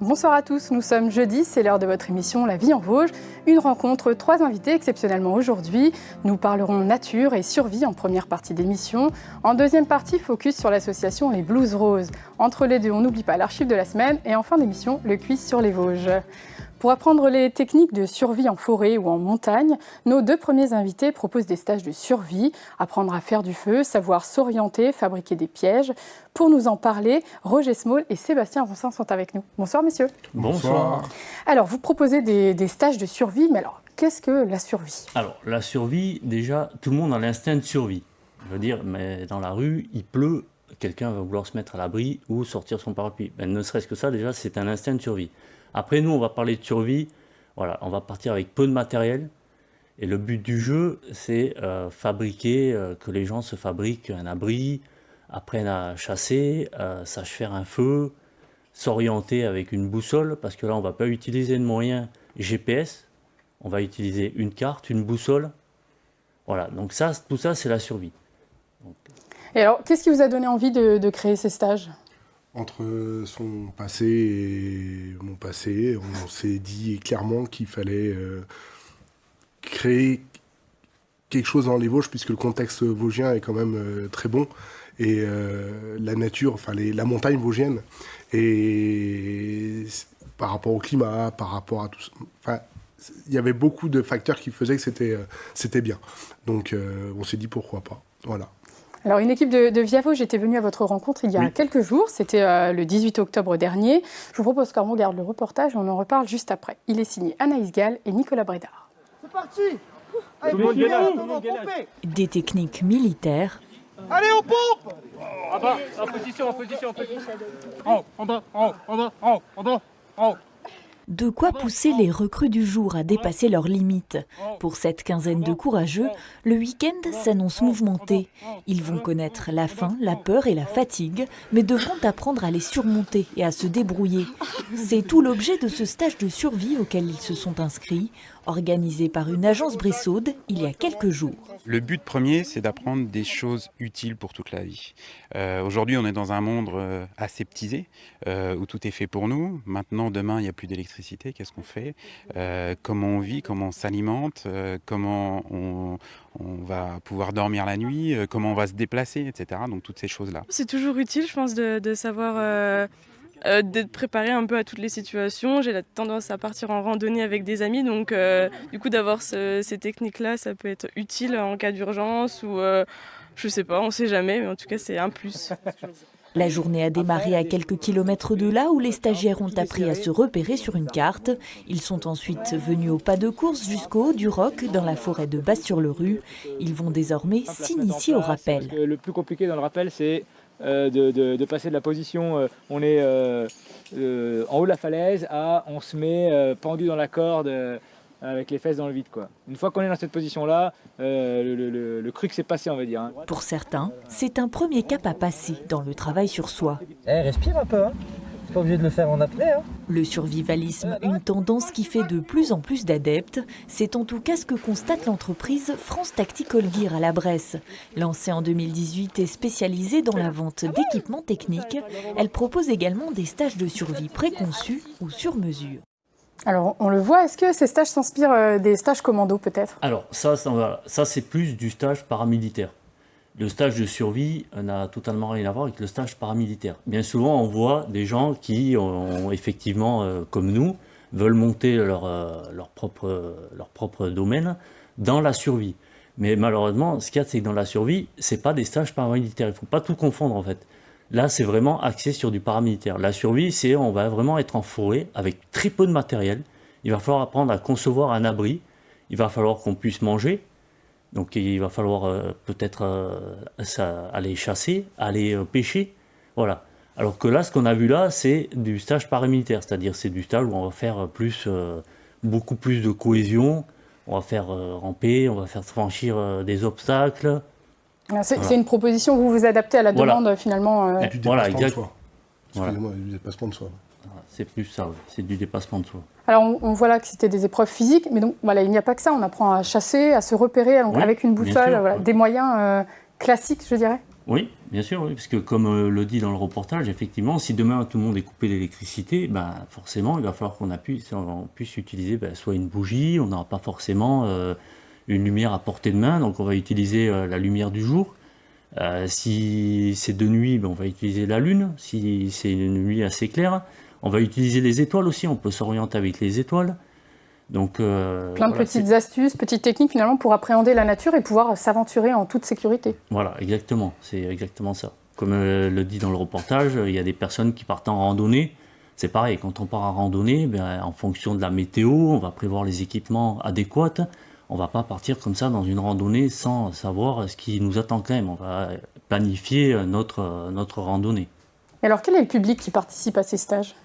Bonsoir à tous, nous sommes jeudi, c'est l'heure de votre émission La vie en Vosges. Une rencontre, 3 invités exceptionnellement aujourd'hui. Nous parlerons nature et survie en première partie d'émission. En deuxième partie, focus sur l'association Les Blues Roses. Entre les deux, on n'oublie pas l'archive de la semaine et en fin d'émission, le quiz sur les Vosges. Pour apprendre les techniques de survie en forêt ou en montagne, nos 2 premiers invités proposent des stages de survie, apprendre à faire du feu, savoir s'orienter, fabriquer des pièges. Pour nous en parler, Roger Small et Sébastien Roncin sont avec nous. Bonsoir messieurs. Bonsoir. Alors vous proposez des stages de survie, mais alors qu'est-ce que la survie ? Alors la survie, déjà, tout le monde a l'instinct de survie. Je veux dire, mais dans la rue, il pleut, quelqu'un va vouloir se mettre à l'abri ou sortir son parapluie. Ben, ne serait-ce que ça, déjà, c'est un instinct de survie. Après, nous, on va parler de survie. Voilà, on va partir avec peu de matériel. Et le but du jeu, c'est que les gens se fabriquent un abri, apprennent à chasser, sachent faire un feu, s'orienter avec une boussole, parce que là, on ne va pas utiliser de moyens GPS. On va utiliser une carte, une boussole. Voilà, donc ça, tout ça, c'est la survie. Donc... Et alors, qu'est-ce qui vous a donné envie de créer ces stages ? Entre son passé et mon passé, on s'est dit clairement qu'il fallait créer quelque chose dans les Vosges, puisque le contexte vosgien est quand même très bon, et la nature, enfin la montagne vosgienne, et par rapport au climat, par rapport à tout ça, enfin, il y avait beaucoup de facteurs qui faisaient que c'était bien. Donc on s'est dit pourquoi pas, voilà. Alors, une équipe de Via Vosges était venue à votre rencontre il y a quelques jours. C'était le 18 octobre dernier. Je vous propose qu'on regarde le reportage. On en reparle juste après. Il est signé Anaïs Gall et Nicolas Brédard. C'est parti. Allez, tout le monde gainage. Des techniques militaires. Allez, on pompe. En bas, en position. En bas, en haut. De quoi pousser les recrues du jour à dépasser leurs limites. Pour cette quinzaine de courageux, le week-end s'annonce mouvementé. Ils vont connaître la faim, la peur et la fatigue, mais devront apprendre à les surmonter et à se débrouiller. C'est tout l'objet de ce stage de survie auquel ils se sont inscrits, organisé par une agence Bressaude il y a quelques jours. Le but premier, c'est d'apprendre des choses utiles pour toute la vie. Aujourd'hui, on est dans un monde aseptisé, où tout est fait pour nous. Maintenant, demain, il n'y a plus d'électricité. Qu'est-ce qu'on fait ? Comment on vit ? Comment on s'alimente ? Comment on va pouvoir dormir la nuit ? Comment on va se déplacer, etc. Donc, toutes ces choses-là. C'est toujours utile, je pense, de savoir... d'être préparé un peu à toutes les situations. J'ai la tendance à partir en randonnée avec des amis, donc du coup d'avoir ces techniques-là, ça peut être utile en cas d'urgence ou je sais pas, on sait jamais, mais en tout cas c'est un plus. La journée a démarré à quelques kilomètres de là où les stagiaires ont appris à se repérer sur une carte. Ils sont ensuite venus au pas de course jusqu'au haut du roc dans la forêt de Basse-sur-le-Rue. Ils vont désormais s'initier au rappel. Le plus compliqué dans le rappel, c'est de passer de la position on est en haut de la falaise à on se met pendu dans la corde avec les fesses dans le vide, quoi. Une fois qu'on est dans cette position-là, le truc s'est passé, on va dire. Pour certains, c'est un premier cap à passer dans le travail sur soi. Respire un peu, hein. C'est pas obligé de le faire en apnée, hein. Le survivalisme, une tendance qui fait de plus en plus d'adeptes, c'est en tout cas ce que constate l'entreprise France Tactical Gear à la Bresse. Lancée en 2018 et spécialisée dans la vente d'équipements techniques, elle propose également des stages de survie préconçus ou sur mesure. Alors, on le voit, est-ce que ces stages s'inspirent des stages commando peut-être ? Alors, ça c'est plus du stage paramilitaire. Le stage de survie n'a totalement rien à voir avec le stage paramilitaire. Bien souvent, on voit des gens qui, ont effectivement, comme nous, veulent monter leur propre domaine dans la survie. Mais malheureusement, ce qu'il y a, c'est que dans la survie, ce n'est pas des stages paramilitaires. Il ne faut pas tout confondre, en fait. Là, c'est vraiment axé sur du paramilitaire. La survie, on va vraiment être en forêt avec très peu de matériel. Il va falloir apprendre à concevoir un abri. Il va falloir qu'on puisse manger. Donc il va falloir peut-être aller chasser, aller pêcher. Voilà. Alors que là, ce qu'on a vu là, c'est du stage paramilitaire. C'est-à-dire c'est du stage où on va faire beaucoup plus de cohésion. On va faire ramper, on va faire franchir des obstacles. C'est une proposition où vous vous adaptez à la demande finalement. Du dépassement de soi. Excusez-moi, du dépassement de soi. C'est plus ça, c'est du dépassement de soi. Alors on voit là que c'était des épreuves physiques, mais donc voilà, il n'y a pas que ça, on apprend à chasser, à se repérer donc, avec une boussole, voilà, des moyens classiques, je dirais. Oui, bien sûr, oui, parce que comme le dit dans le reportage, effectivement, si demain tout le monde est coupé d'électricité, ben, forcément, il va falloir qu'on puisse utiliser soit une bougie, on n'aura pas forcément une lumière à portée de main, donc on va utiliser la lumière du jour. Si c'est de nuit, ben, on va utiliser la lune, si c'est une nuit assez claire. On va utiliser les étoiles aussi, on peut s'orienter avec les étoiles. Donc, Plein de petites astuces, petites techniques finalement pour appréhender la nature et pouvoir s'aventurer en toute sécurité. Voilà, exactement, c'est exactement ça. Comme le dit dans le reportage, il y a des personnes qui partent en randonnée. C'est pareil, quand on part en randonnée, ben, en fonction de la météo, on va prévoir les équipements adéquats. On ne va pas partir comme ça dans une randonnée sans savoir ce qui nous attend quand même. On va planifier notre randonnée. Et alors, quel est le public qui participe à ces stages ?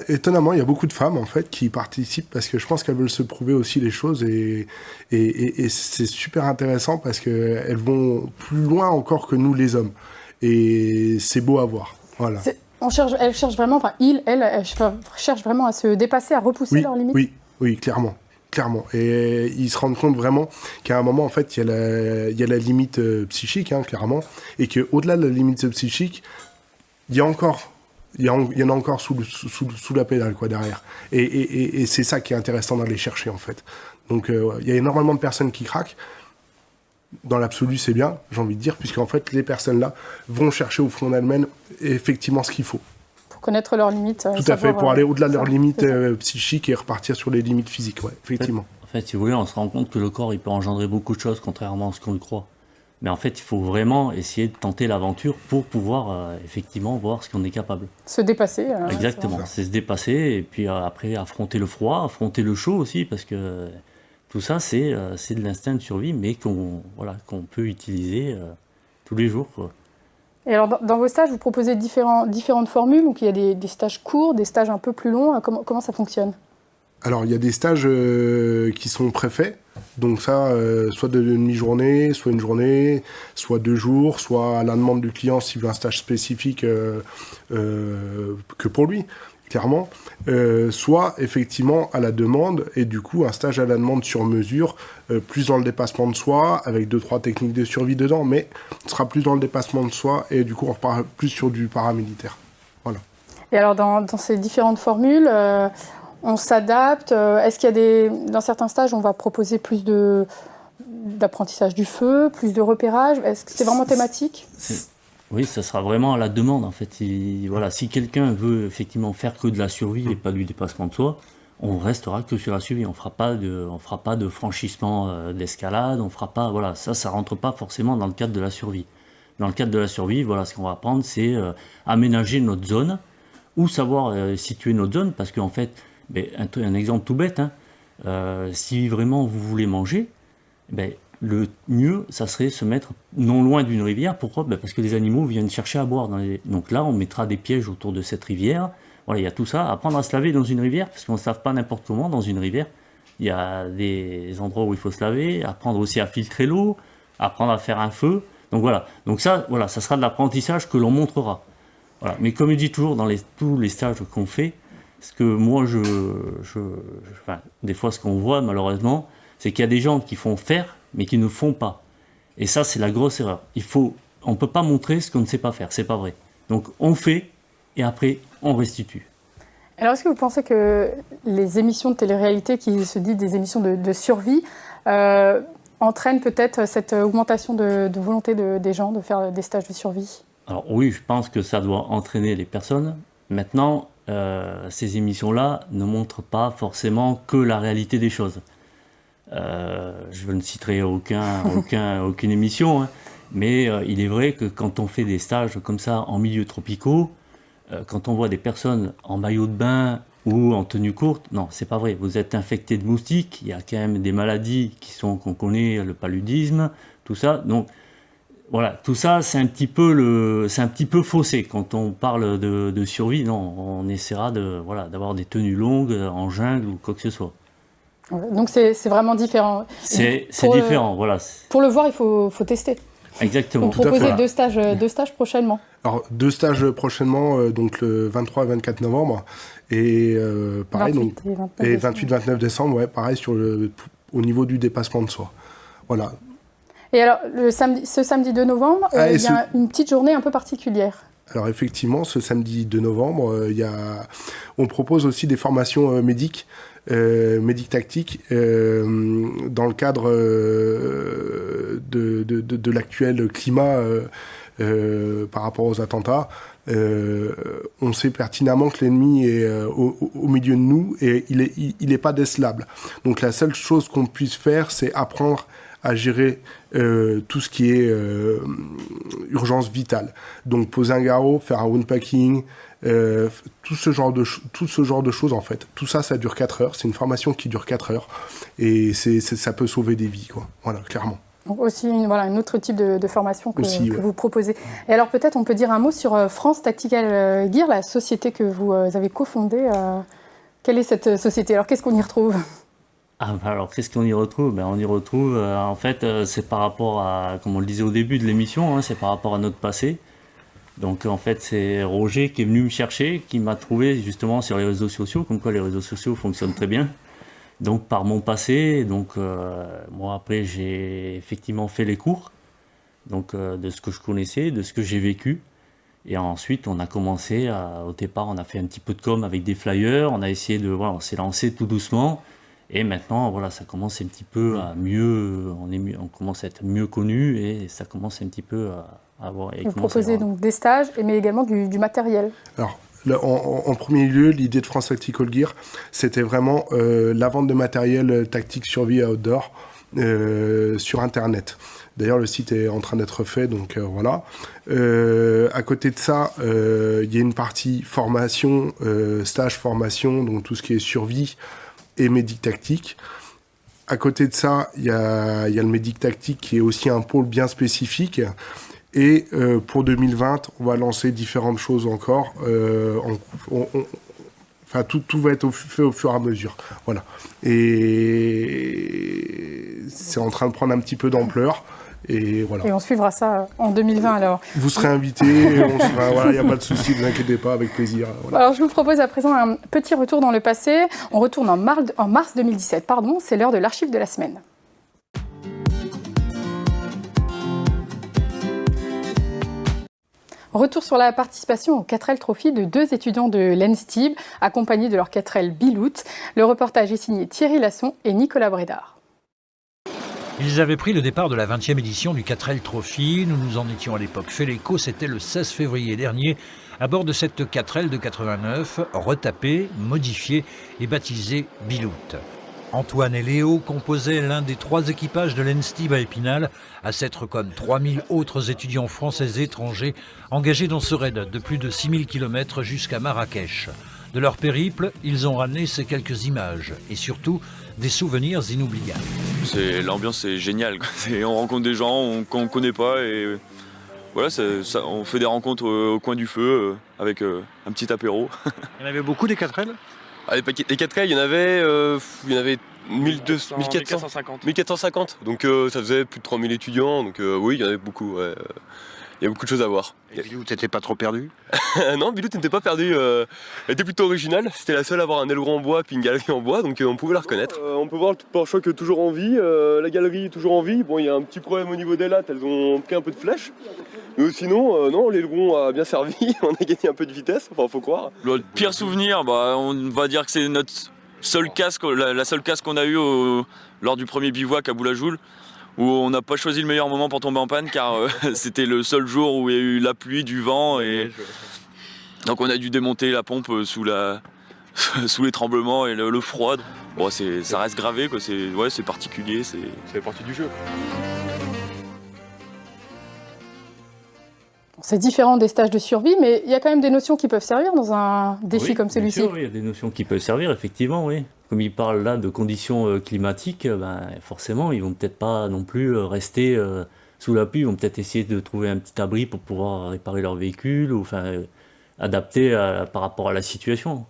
Étonnamment, il y a beaucoup de femmes en fait qui participent parce que je pense qu'elles veulent se prouver aussi les choses et c'est super intéressant parce qu'elles vont plus loin encore que nous les hommes et c'est beau à voir. Voilà. Elles cherchent vraiment, enfin elles cherchent vraiment à se dépasser, à repousser leurs limites. Oui, clairement. Et ils se rendent compte vraiment qu'à un moment en fait il y a la limite psychique, hein, clairement, et qu'au-delà de la limite psychique, il y en a encore sous la pédale, quoi, derrière. Et c'est ça qui est intéressant d'aller chercher, en fait. Donc, il y a énormément de personnes qui craquent. Dans l'absolu, c'est bien, j'ai envie de dire, puisqu'en fait, les personnes-là vont chercher au fond d'elles-mêmes effectivement ce qu'il faut. Pour connaître leurs limites. Tout à fait, pour aller au-delà de leurs limites psychiques et repartir sur les limites physiques, ouais, effectivement. En fait, si vous voulez, on se rend compte que le corps, il peut engendrer beaucoup de choses, contrairement à ce qu'on le croit. Mais en fait, il faut vraiment essayer de tenter l'aventure pour pouvoir effectivement voir ce qu'on est capable. Se dépasser. Exactement, c'est se dépasser et puis après affronter le froid, affronter le chaud aussi, parce que tout ça, c'est de l'instinct de survie, mais qu'on peut utiliser tous les jours, quoi. Et alors, dans vos stages, vous proposez différentes formules. Donc, il y a des stages courts, des stages un peu plus longs. Comment ça fonctionne ? Alors, il y a des stages qui sont préfaits. Donc ça, soit de demi-journée, soit une journée, soit 2 jours, soit à la demande du client s'il veut un stage spécifique que pour lui, clairement. Soit effectivement à la demande, et du coup un stage à la demande sur mesure, plus dans le dépassement de soi, avec 2-3 techniques de survie dedans, mais ce sera plus dans le dépassement de soi, et du coup on repart plus sur du paramilitaire. Voilà. Et alors dans ces différentes formules... on s'adapte. Est-ce qu'il y a dans certains stages, on va proposer plus d'apprentissage du feu, plus de repérage ? Est-ce que c'est vraiment thématique ? Oui, ça sera vraiment à la demande, en fait. Si quelqu'un veut effectivement faire que de la survie et pas du dépassement de soi, on restera que sur la survie. On fera pas de franchissement d'escalade. On fera pas. Voilà, ça rentre pas forcément dans le cadre de la survie. Dans le cadre de la survie, voilà, ce qu'on va apprendre, c'est aménager notre zone ou savoir situer notre zone, parce qu'en fait. Mais un exemple tout bête, hein, si vraiment vous voulez manger, le mieux, ça serait se mettre non loin d'une rivière. Pourquoi ? Parce que les animaux viennent chercher à boire. Donc là, on mettra des pièges autour de cette rivière. Voilà, il y a tout ça. Apprendre à se laver dans une rivière, parce qu'on ne se lave pas n'importe comment dans une rivière. Il y a des endroits où il faut se laver, apprendre aussi à filtrer l'eau, apprendre à faire un feu. Donc voilà. Donc ça sera de l'apprentissage que l'on montrera. Voilà. Mais comme je dis toujours dans tous les stages qu'on fait, ce que moi, des fois, ce qu'on voit, malheureusement, c'est qu'il y a des gens qui font faire, mais qui ne font pas. Et ça, c'est la grosse erreur. On ne peut pas montrer ce qu'on ne sait pas faire, c'est pas vrai. Donc, on fait, et après, on restitue. Alors, est-ce que vous pensez que les émissions de télé-réalité qui se disent des émissions de survie entraînent peut-être cette augmentation de volonté des gens de faire des stages de survie ? Alors oui, je pense que ça doit entraîner les personnes. Maintenant, ces émissions-là ne montrent pas forcément que la réalité des choses. Je ne citerai aucune émission, hein, mais il est vrai que quand on fait des stages comme ça en milieux tropicaux, quand on voit des personnes en maillot de bain ou en tenue courte, non, c'est pas vrai. Vous êtes infecté de moustiques, il y a quand même des maladies qu'on connaît, le paludisme, tout ça. Donc voilà, tout ça, c'est un petit peu faussé quand on parle de survie. Non, on essaiera d'avoir des tenues longues en jungle ou quoi que ce soit. Donc c'est vraiment différent. C'est différent, voilà. Pour le voir, il faut tester. Exactement. Vous proposez 2 stages prochainement. Alors 2 stages prochainement, donc le 23 et 24 novembre, et pareil, 28-29 décembre, ouais, pareil au niveau du dépassement de soi. Voilà. Et alors, ce samedi 2 novembre, il y a une petite journée un peu particulière. Alors effectivement, ce samedi 2 novembre, on propose aussi des formations médiques tactiques dans le cadre de l'actuel climat par rapport aux attentats. On sait pertinemment que l'ennemi est au milieu de nous et il est pas décelable. Donc la seule chose qu'on puisse faire, c'est apprendre à gérer tout ce qui est urgence vitale. Donc poser un garrot, faire un woundpacking, tout ce genre de choses en fait. Tout ça, ça dure 4 heures. C'est une formation qui dure 4 heures et ça peut sauver des vies, quoi. Voilà, clairement. Donc aussi un autre type de formation que vous proposez. Et alors peut-être on peut dire un mot sur France Tactical Gear, la société que vous avez cofondée. Quelle est cette société? Alors qu'est-ce qu'on y retrouve? Alors, qu'est-ce qu'on y retrouve? On y retrouve, en fait, c'est par rapport à, comme on le disait au début de l'émission, hein, c'est par rapport à notre passé. Donc, en fait, c'est Roger qui est venu me chercher, qui m'a trouvé justement sur les réseaux sociaux, comme quoi les réseaux sociaux fonctionnent très bien. Donc, par mon passé, moi, après, j'ai effectivement fait les cours, donc de ce que je connaissais, de ce que j'ai vécu. Et ensuite, on a commencé, au départ, on a fait un petit peu de com avec des flyers, on a essayé on s'est lancé tout doucement. Et maintenant, voilà, ça commence un petit peu à on commence à être mieux connu et ça commence un petit peu à avoir. Vous proposez donc des stages, mais également du matériel. Alors, en premier lieu, l'idée de France Tactical Gear, c'était vraiment la vente de matériel tactique survie à outdoor sur Internet. D'ailleurs, le site est en train d'être fait, donc voilà. À côté de ça, il y a une partie formation, stage formation, donc tout ce qui est survie et médic tactique. À côté de ça, il y a le médic tactique qui est aussi un pôle bien spécifique. Et pour 2020, on va lancer différentes choses encore. Tout va être fait au fur et à mesure. Voilà. Et c'est en train de prendre un petit peu d'ampleur. Et voilà. Et on suivra ça en 2020 alors. Vous serez invités, il n'y a pas de souci, ne vous inquiétez pas, avec plaisir. Voilà. Alors je vous propose à présent un petit retour dans le passé. On retourne en mars 2017, c'est l'heure de l'archive de la semaine. Retour sur la participation au 4L Trophy de 2 étudiants de l'ENSTIB, accompagnés de leur 4L Bilout. Le reportage est signé Thierry Lasson et Nicolas Brédard. Ils avaient pris le départ de la 20e édition du 4L Trophy. Nous nous en étions à l'époque fait l'écho. C'était le 16 février dernier, à bord de cette 4L de 89, retapée, modifiée et baptisée Bilout. Antoine et Léo composaient l'un des 3 équipages de l'ENSTIB à Épinal, à s'être comme 3000 autres étudiants français et étrangers engagés dans ce raid de plus de 6000 km jusqu'à Marrakech. De leur périple, ils ont ramené ces quelques images et surtout des souvenirs inoubliables. L'ambiance est géniale, on rencontre des gens qu'on ne connaît pas et voilà, on fait des rencontres au coin du feu avec un petit apéro. Il y en avait beaucoup des 4L? Les 4L, il y en avait 1450. Donc ça faisait plus de 3000 étudiants, donc oui, il y en avait beaucoup. Ouais. Il y a beaucoup de choses à voir. Et Bilout n'était pas trop perdu? Non, Bilout n'était pas perdu. Elle était plutôt originale. C'était la seule à avoir un aileron en bois puis une galerie en bois, donc on pouvait la reconnaître. On peut voir le pare-choc toujours en vie, la galerie est toujours en vie. Bon, il y a un petit problème au niveau des lattes, elles ont pris un peu de flèche. Mais sinon, non, l'aileron a bien servi. On a gagné un peu de vitesse, enfin, faut croire. Le pire souvenir, on va dire que c'est notre seul casque, la seule casque qu'on a eu lors du premier bivouac à Boulajoul, où on n'a pas choisi le meilleur moment pour tomber en panne car c'était le seul jour où il y a eu la pluie, du vent et donc on a dû démonter la pompe sous les tremblements et le froid. Bon, ça reste gravé, quoi. C'est particulier, c'est partie du jeu. C'est différent des stages de survie, mais il y a quand même des notions qui peuvent servir dans un défi comme celui-ci. Oui, il y a des notions qui peuvent servir, effectivement, oui. Comme ils parlent là de conditions climatiques, forcément, ils vont peut-être pas non plus rester sous la pluie, ils vont peut-être essayer de trouver un petit abri pour pouvoir réparer leur véhicule, ou adapter par rapport à la situation.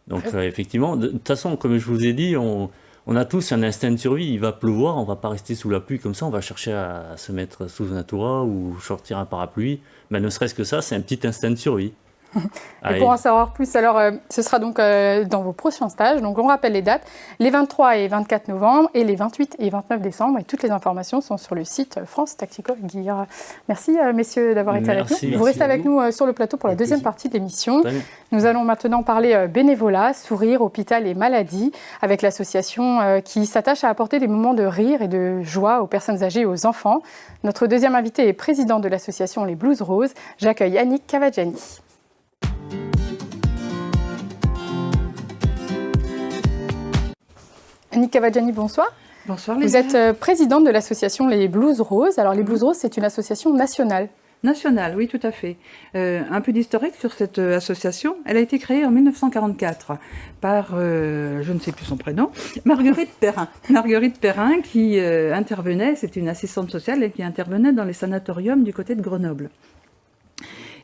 Donc effectivement, de toute façon, comme je vous ai dit, on a tous un instinct de survie. Il va pleuvoir, on va pas rester sous la pluie comme ça, on va chercher à se mettre sous un toit ou sortir un parapluie. Mais ne serait-ce que ça, c'est un petit instinct de survie. Et pour en savoir plus, alors ce sera donc dans vos prochains stages. Donc on rappelle les dates, les 23 et 24 novembre et les 28 et 29 décembre. Et toutes les informations sont sur le site France Tactical Gear. Merci messieurs d'avoir été avec nous. Vous restez avec nous sur le plateau pour la deuxième partie de l'émission. Nous allons maintenant parler bénévolat, sourire, hôpital et maladie avec l'association qui s'attache à apporter des moments de rire et de joie aux personnes âgées et aux enfants. Notre deuxième invité est président de l'association Les Blues Roses. J'accueille Annick Cavaggiani. Annick Cavaggiani, bonsoir. Bonsoir. Vous êtes présidente de l'association Les Blues Roses. Alors les Blues Roses, c'est une association nationale. Nationale, oui, tout à fait. Un peu d'historique sur cette association. Elle a été créée en 1944 par, je ne sais plus son prénom, Marguerite Perrin. Marguerite Perrin qui intervenait, c'était une assistante sociale et qui intervenait dans les sanatoriums du côté de Grenoble.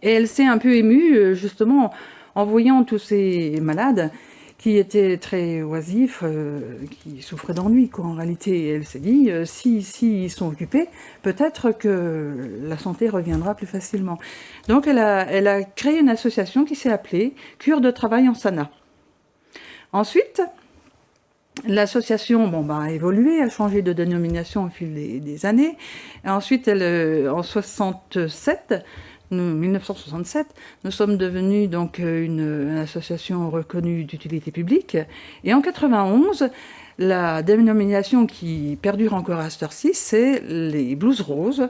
Et elle s'est un peu émue, justement, en voyant tous ces malades qui étaient très oisifs, qui souffraient d'ennui, quoi, en réalité. Et elle s'est dit, si ils sont occupés, peut-être que la santé reviendra plus facilement. Donc elle a créé une association qui s'est appelée Cure de travail en Sana. Ensuite, l'association a évolué, a changé de dénomination au fil des années. Et ensuite, en 1967, nous sommes devenus donc une association reconnue d'utilité publique. Et en 91, la dénomination qui perdure encore à cette heure-ci, c'est les Blues Roses,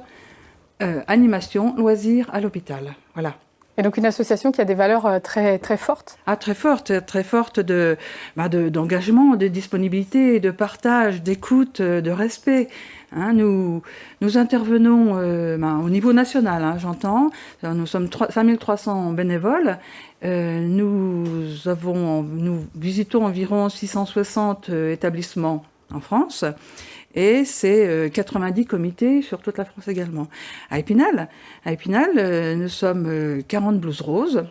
animation, loisirs à l'hôpital. Voilà. Et donc une association qui a des valeurs très, très fortes. Ah, très fortes d'engagement, de disponibilité, de partage, d'écoute, de respect. Hein, nous intervenons au niveau national, j'entends. Nous sommes 5300 bénévoles. Nous visitons environ 660 établissements en France. Et c'est 90 comités sur toute la France également. À Épinal, nous sommes 40 Blues Roses.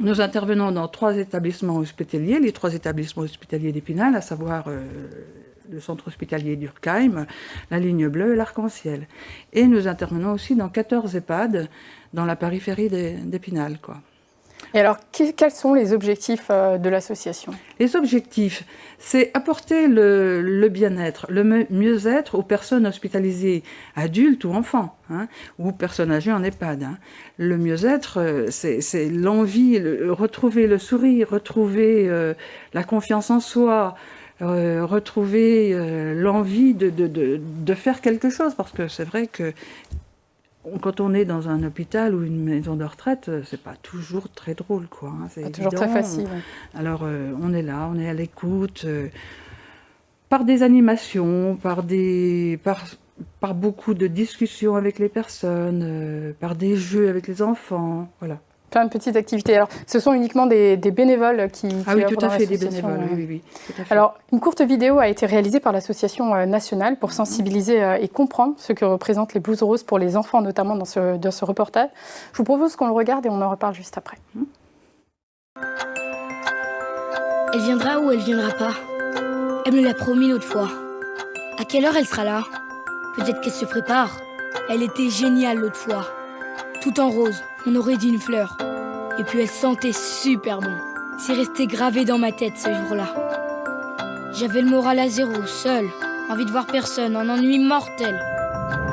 Nous intervenons dans 3 établissements hospitaliers, les 3 établissements hospitaliers d'Épinal, à savoir le centre hospitalier d'Urkheim, la ligne bleue et l'Arc-en-Ciel. Et nous intervenons aussi dans 14 EHPAD dans la périphérie d'Épinal, quoi. Et alors, quels sont les objectifs de l'association ? Les objectifs, c'est apporter le bien-être, le mieux-être aux personnes hospitalisées, adultes ou enfants, ou personnes âgées en EHPAD. Le mieux-être, c'est l'envie, retrouver le sourire, retrouver la confiance en soi, retrouver l'envie de faire quelque chose. Parce que c'est vrai que quand on est dans un hôpital ou une maison de retraite, c'est pas toujours très drôle, quoi. C'est pas toujours très facile. Alors, on est là, on est à l'écoute, par des animations, par beaucoup de discussions avec les personnes, par des jeux avec les enfants, voilà. Plein de petites activités. Alors, ce sont uniquement des bénévoles qui oui, tout à fait, des bénévoles, oui, tout à fait. Alors, une courte vidéo a été réalisée par l'association nationale pour sensibiliser et comprendre ce que représentent les Blues Roses pour les enfants, notamment dans ce reportage. Je vous propose qu'on le regarde et on en reparle juste après. Elle viendra ou elle viendra pas. Elle me l'a promis l'autre fois. À quelle heure elle sera là? Peut-être qu'elle se prépare. Elle était géniale l'autre fois. Tout en rose, on aurait dit une fleur. Et puis elle sentait super bon. C'est resté gravé dans ma tête ce jour-là. J'avais le moral à zéro, seul, envie de voir personne, un ennui mortel.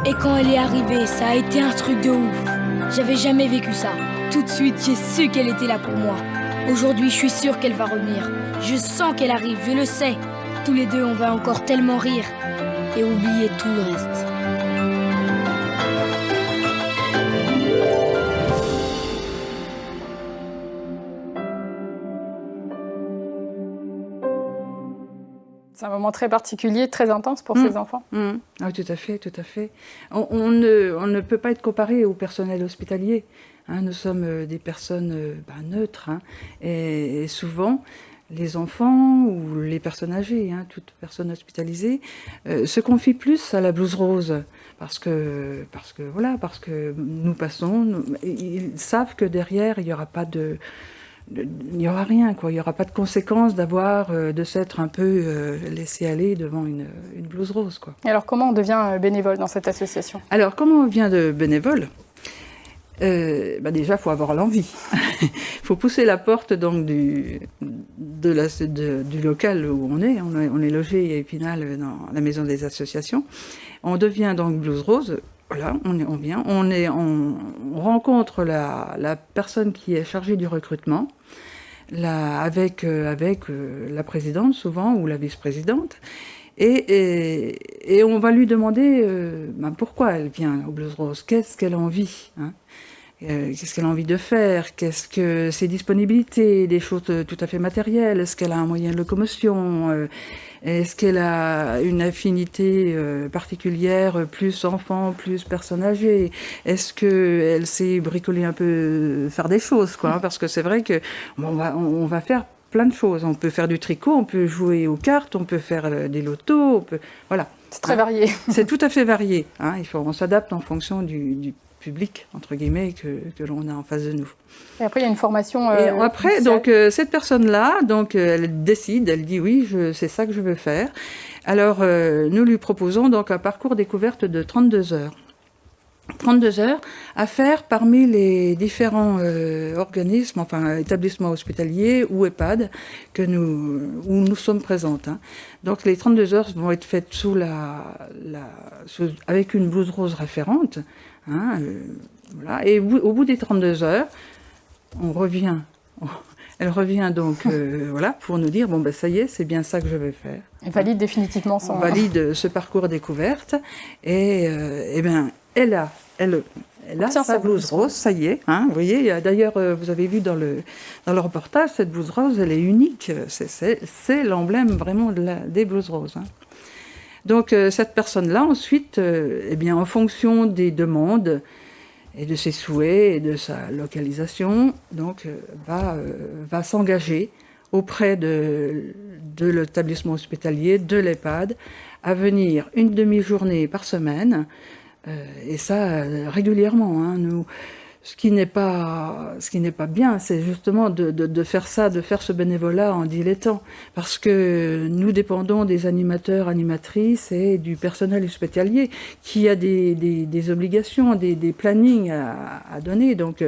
Et quand elle est arrivée, ça a été un truc de ouf. J'avais jamais vécu ça. Tout de suite, j'ai su qu'elle était là pour moi. Aujourd'hui, je suis sûre qu'elle va revenir. Je sens qu'elle arrive, je le sais. Tous les deux, on va encore tellement rire et oublier tout le reste. C'est un moment très particulier, très intense pour ces enfants. Ah, tout à fait, tout à fait. On ne peut pas être comparé au personnel hospitalier. Nous sommes des personnes neutres. Et souvent, les enfants ou les personnes âgées, toute personne hospitalisée, se confient plus à la Blues Rose. Parce que nous passons, ils savent que derrière, il n'y aura pas de... Il n'y aura rien, quoi. Il n'y aura pas de conséquences de s'être un peu laissé aller devant une Blues Rose, quoi. Et alors, comment on devient bénévole dans cette association ? Alors, comment on devient bénévole ? déjà, il faut avoir l'envie. Il faut pousser la porte donc, du local où on est. On est logé à Épinal dans la maison des associations. On devient donc Blues Rose. Voilà, on vient. On rencontre la personne qui est chargée du recrutement, avec la présidente souvent, ou la vice-présidente. Et on va lui demander pourquoi elle vient au Blues Rose, qu'est-ce qu'elle a envie, hein, qu'est-ce qu'elle a envie de faire, qu'est-ce que ses disponibilités, des choses tout à fait matérielles, est-ce qu'elle a un moyen de locomotion, est-ce qu'elle a une affinité particulière, plus enfant, plus personne âgée, est-ce qu'elle sait bricoler un peu, faire des choses, quoi, hein, parce que c'est vrai que on va faire plein de choses. On peut faire du tricot, on peut jouer aux cartes, on peut faire des lotos, voilà. C'est très varié. C'est tout à fait varié. Hein. On s'adapte en fonction du public, entre guillemets, que l'on a en face de nous. Et après, il y a une formation... Et après, donc, cette personne-là, donc, elle décide, elle dit oui, c'est ça que je veux faire. Alors, nous lui proposons donc un parcours découverte de 32 heures. 32 heures à faire parmi les différents organismes, enfin établissements hospitaliers ou EHPAD où nous sommes présentes. Hein. Donc les 32 heures vont être faites avec une blouse rose référente. Hein, voilà. Et au bout des 32 heures, elle revient donc voilà, pour nous dire, ça y est, c'est bien ça que je vais faire. Elle valide définitivement On valide ce parcours découverte et elle a sa blouse rose, ça y est. Hein, vous voyez, d'ailleurs, vous avez vu dans le reportage, cette blouse rose, elle est unique. C'est l'emblème vraiment des blouses roses. Hein. Donc, cette personne-là, ensuite, en fonction des demandes et de ses souhaits et de sa localisation, donc, va s'engager auprès de l'établissement hospitalier, de l'EHPAD, à venir une demi-journée par semaine. Et ça, régulièrement. Hein, ce qui n'est pas bien, c'est justement de faire ça, de faire ce bénévolat en dilettant. Parce que nous dépendons des animateurs, animatrices et du personnel hospitalier qui a des obligations, des plannings à donner. Donc,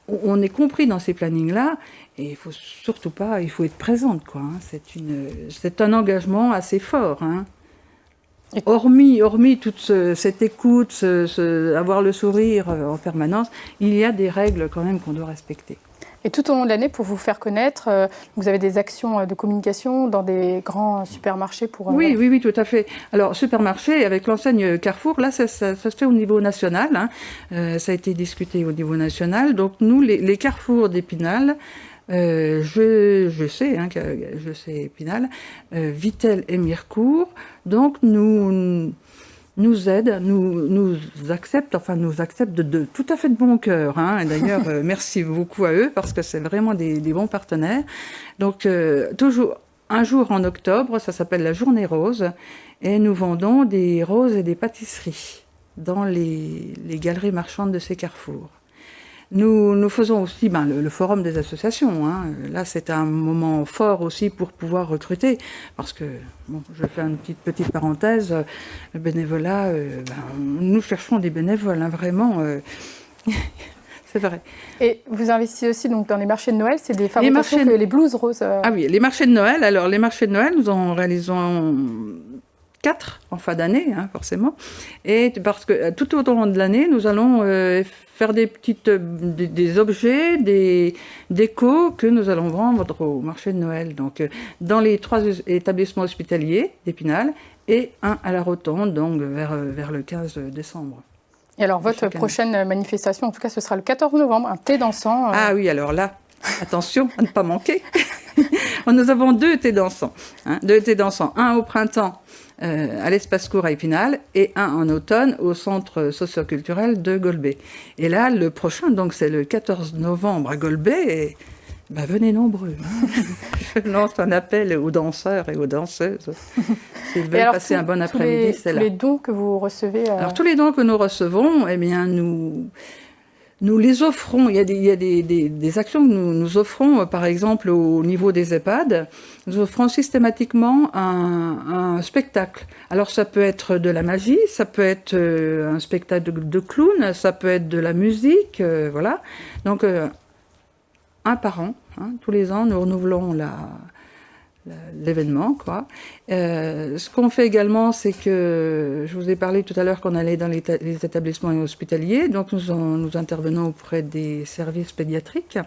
on est compris dans ces plannings-là. Et il faut surtout pas, il faut être présente, quoi. Hein. C'est un engagement assez fort, hein. Hormis toute cette écoute, avoir le sourire en permanence, il y a des règles quand même qu'on doit respecter. Et tout au long de l'année, pour vous faire connaître, vous avez des actions de communication dans des grands supermarchés pour... Oui, tout à fait. Alors, supermarché, avec l'enseigne Carrefour, là, ça se fait au niveau national. Hein. Ça a été discuté au niveau national. Donc, nous, les Carrefours d'Épinal, je sais Épinal, Vittel et Mirecourt, donc nous aident, nous acceptent de tout à fait de bon cœur. Hein. D'ailleurs, merci beaucoup à eux parce que c'est vraiment des bons partenaires. Donc, toujours un jour en octobre, ça s'appelle la Journée Rose, et nous vendons des roses et des pâtisseries dans les galeries marchandes de ces carrefours. Nous faisons aussi le forum des associations. Hein. Là, c'est un moment fort aussi pour pouvoir recruter. Parce que, je fais une petite parenthèse, le bénévolat, nous cherchons des bénévoles, hein, vraiment. C'est vrai. Et vous investissez aussi donc, dans les marchés de Noël, c'est des fabrications que les blouses roses. Ah oui, les marchés de Noël. Alors, les marchés de Noël, nous en réalisons 4 en fin d'année, hein, forcément. Et parce que tout au long de l'année, nous allons faire des objets, des décos que nous allons vendre au marché de Noël. Donc, dans les 3 établissements hospitaliers d'Épinal et un à la Rotonde, donc vers le 15 décembre. Et alors, votre prochaine manifestation, en tout cas, ce sera le 14 novembre, un thé dansant. Ah oui, alors là, attention à ne pas manquer. Nous avons 2 thés dansants. 2 thés dansants, un au printemps à l'Espace Court à Épinal et un en automne au Centre socioculturel de Golbet. Et là, le prochain, donc c'est le 14 novembre à Golbet. Et, venez nombreux. Je lance un appel aux danseurs et aux danseuses. S'ils veulent passer un bon après-midi, c'est là. Tous les dons que vous recevez... Alors, tous les dons que nous recevons, nous les offrons. Il y a des actions que nous offrons, par exemple au niveau des EHPAD. Nous offrons systématiquement un spectacle. Alors ça peut être de la magie, ça peut être un spectacle de clown, ça peut être de la musique, voilà. Donc un par an, hein, tous les ans, nous renouvelons l'événement, quoi. Ce qu'on fait également, c'est que, je vous ai parlé tout à l'heure qu'on allait dans les établissements hospitaliers, donc nous intervenons auprès des services pédiatriques.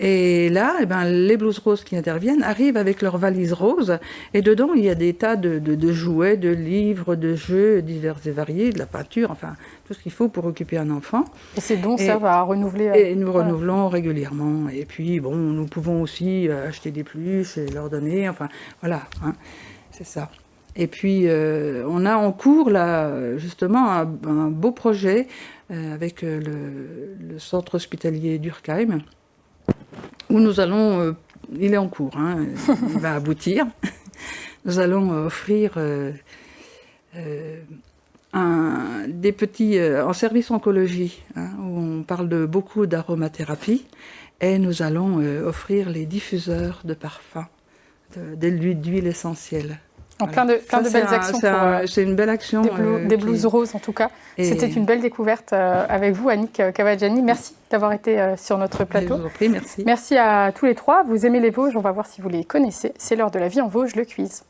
Et là, les Blues Roses qui interviennent arrivent avec leur valise rose, et dedans, il y a des tas de jouets, de livres, de jeux divers et variés, de la peinture, enfin, tout ce qu'il faut pour occuper un enfant. Et ces dons servent à renouveler... Et nous renouvelons régulièrement. Et puis, bon, nous pouvons aussi acheter des peluches et leur donner, enfin, voilà, hein, c'est ça. Et puis, on a en cours, là, justement, un beau projet avec le centre hospitalier d'Urkheim, où nous allons, il est en cours, hein, il va aboutir, nous allons offrir des petits, en service oncologie, hein, où on parle beaucoup d'aromathérapie, et nous allons offrir les diffuseurs de parfums, d'huile essentielle. En plein de belles actions. C'est une belle action. Des Blues Roses, en tout cas. C'était une belle découverte avec vous, Annick Cavaggiani. Merci d'avoir été sur notre plateau. Je vous en prie, merci. Merci à tous les trois. Vous aimez les Vosges, on va voir si vous les connaissez. C'est l'heure de la vie en Vosges, le quiz.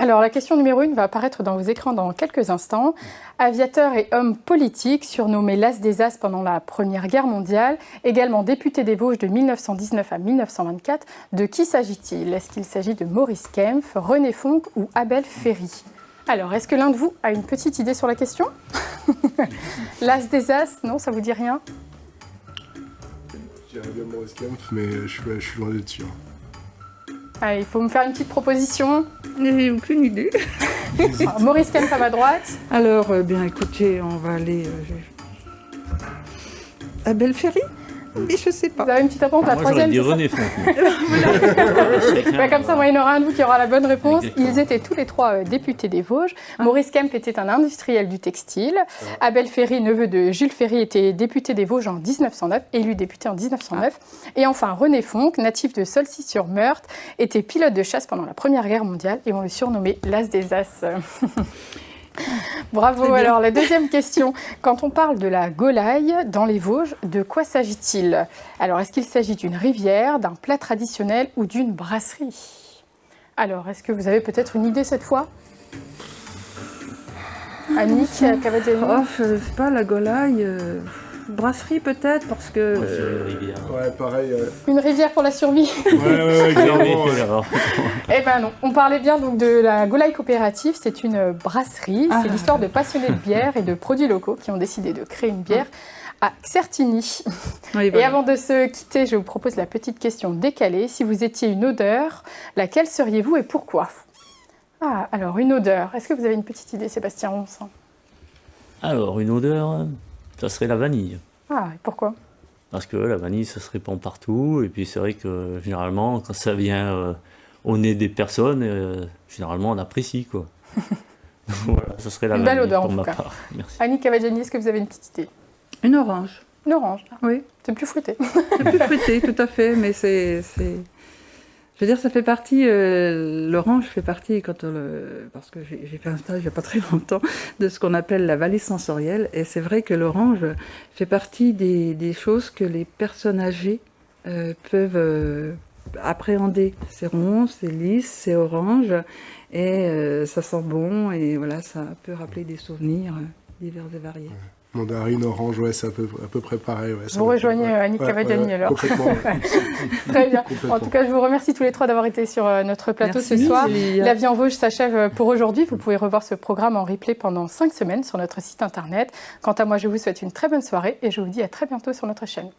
Alors, la question numéro 1 va apparaître dans vos écrans dans quelques instants. Aviateur et homme politique, surnommé l'As des As pendant la Première Guerre mondiale, également député des Vosges de 1919 à 1924, de qui s'agit-il? Est-ce qu'il s'agit de Maurice Kempf, René Fonck ou Abel Ferry? Alors, est-ce que l'un de vous a une petite idée sur la question? L'As des As, non, ça vous dit rien? Je dirais bien Maurice Kempf, mais je suis loin d'être sûr. Allez, il faut me faire une petite proposition. J'ai aucune idée. Alors, Maurice Kempf à ma droite. Alors, bien écoutez, on va aller... Abel Ferry? Mais je sais pas. Vous avez une petite réponse, la troisième? Moi, j'aurais dit René Fonck. Comme ça, moi, il y en aura un de vous qui aura la bonne réponse. Exactement. Ils étaient tous les trois députés des Vosges. Maurice Kempf était un industriel du textile. Abel Ferry, neveu de Jules Ferry, était député des Vosges en 1909, élu député en 1909. Et enfin, René Fonck, natif de Saulcy-sur-Meurthe, était pilote de chasse pendant la Première Guerre mondiale et on le surnommait l'As des As. Bravo. Alors, la deuxième question. Quand on parle de la Golaille dans les Vosges, de quoi s'agit-il? Alors, est-ce qu'il s'agit d'une rivière, d'un plat traditionnel ou d'une brasserie? Alors, est-ce que vous avez peut-être une idée cette fois? Annick Cavaggiani? Oh, je sais pas, la Golaille... Brasserie peut-être, parce que... Moi, je dirais une rivière. Ouais, pareil. Une rivière pour la survie. Ouais, clairement. Eh ben non, on parlait bien donc de la Golaille coopérative, c'est une brasserie, c'est l'histoire de passionnés de bière et de produits locaux qui ont décidé de créer une bière à Certigny. Oui, voilà. Et avant de se quitter, je vous propose la petite question décalée. Si vous étiez une odeur, laquelle seriez-vous et pourquoi? Ah, alors une odeur. Est-ce que vous avez une petite idée, Sébastien Ronce? Alors, une odeur, ça serait la vanille. Ah, et pourquoi? Parce que la vanille, ça se répand partout. Et puis, c'est vrai que généralement, quand ça vient au nez des personnes, généralement, on apprécie, quoi. Voilà, ça serait la vanille. Une belle odeur, en tout cas. Part. Merci. Annick Cavaggiani, est-ce que vous avez une petite idée? Une orange. Une orange? Oui. C'est plus fruité. C'est plus fruité, tout à fait, mais c'est... Je veux dire, ça fait partie, l'orange fait partie, parce que j'ai fait un stage il n'y a pas très longtemps, de ce qu'on appelle la vallée sensorielle. Et c'est vrai que l'orange fait partie des choses que les personnes âgées peuvent appréhender. C'est rond, c'est lisse, c'est orange, et ça sent bon, et voilà, ça peut rappeler des souvenirs divers et variés. Ouais. Mandarine, orange, ouais, c'est à peu près pareil. Ouais, vous rejoignez Annick Cavaggiani alors. Complètement. Très bien. En tout cas, je vous remercie tous les trois d'avoir été sur notre plateau ce soir. La vie en Vosges s'achève pour aujourd'hui. Vous pouvez revoir ce programme en replay pendant 5 semaines sur notre site internet. Quant à moi, je vous souhaite une très bonne soirée et je vous dis à très bientôt sur notre chaîne.